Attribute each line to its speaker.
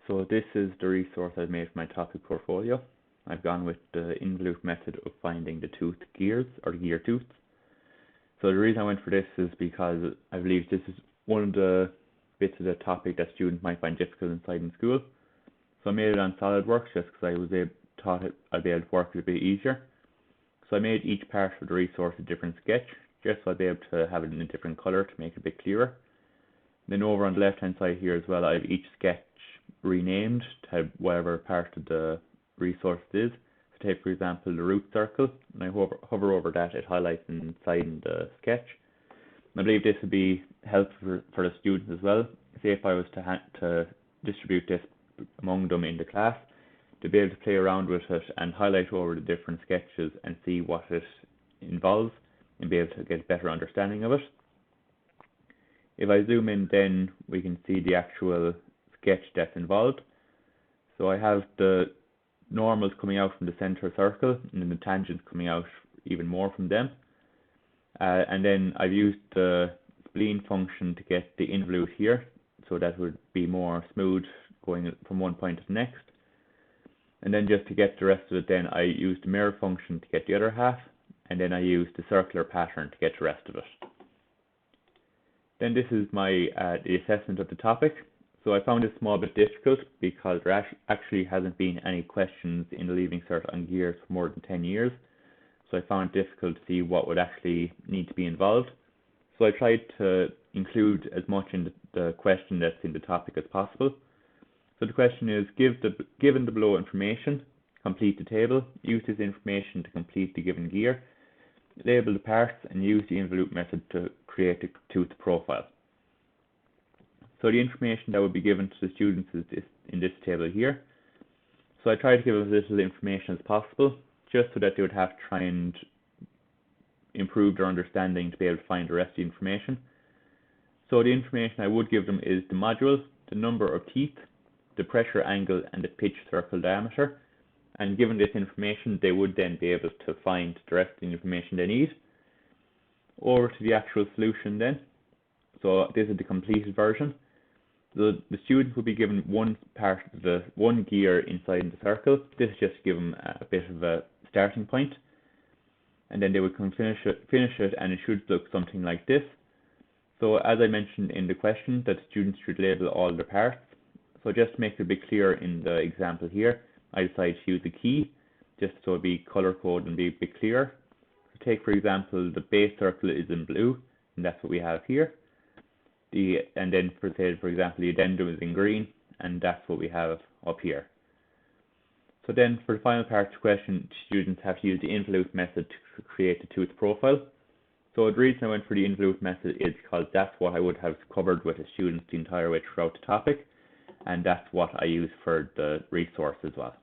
Speaker 1: So this is the resource I've made for my topic portfolio. I've gone with the involute method of finding the tooth gears, or the gear tooths. So the reason I went for this is because I believe this is one of the bits of the topic that students might find difficult inside in school. So I made it on SolidWorks just because thought I'd be able to work it a bit easier. So I made each part of the resource a different sketch, just so I'd be able to have it in a different color to make it a bit clearer. Then over on the left hand side here as well, I have each sketch renamed to whatever part of the resource it is. So take for example the root circle, and I hover over that, it highlights inside the sketch. And I believe this would be helpful for the students as well. Say if I was to distribute this among them in the class, to be able to play around with it and highlight over the different sketches and see what it involves and be able to get a better understanding of it. If I zoom in, then we can see the actual sketch that's involved. So I have the normals coming out from the center circle and then the tangents coming out even more from them. And then I've used the spleen function to get the involute here, so that would be more smooth going from one point to the next. And then just to get the rest of it, then I used the mirror function to get the other half, and then I used the circular pattern to get the rest of it. Then this is my the assessment of the topic. So I found it a small bit difficult because there actually hasn't been any questions in the Leaving Cert on gears for more than 10 years. So I found it difficult to see what would actually need to be involved. So I tried to include as much in the question that's in the topic as possible. So the question is, given the below information, complete the table, use this information to complete the given gear, label the parts, and use the involute method to create a tooth profile. So the information that would be given to the students is in this table here. So I tried to give as little information as possible, just so that they would have to try and improve their understanding to be able to find the rest of the information. So the information I would give them is the module, the number of teeth, the pressure angle, and the pitch circle diameter. And given this information, they would then be able to find the rest of the information they need. Over to the actual solution then. So this is the completed version. The student would be given one gear inside the circle. This is just to give them a bit of a starting point. And then they would finish it, and it should look something like this. So as I mentioned in the question, that students should label all the parts. So just to make it a bit clearer in the example here, I decided to use a key, just so it'd be color coded and be a bit clearer. So take for example, the base circle is in blue, and that's what we have here. And then for example, the addendum is in green, and that's what we have up here. So then for the final part of the question, students have to use the involute method to create the tooth profile. So the reason I went for the involute method is because that's what I would have covered with the students the entire way throughout the topic, and that's what I use for the resource as well.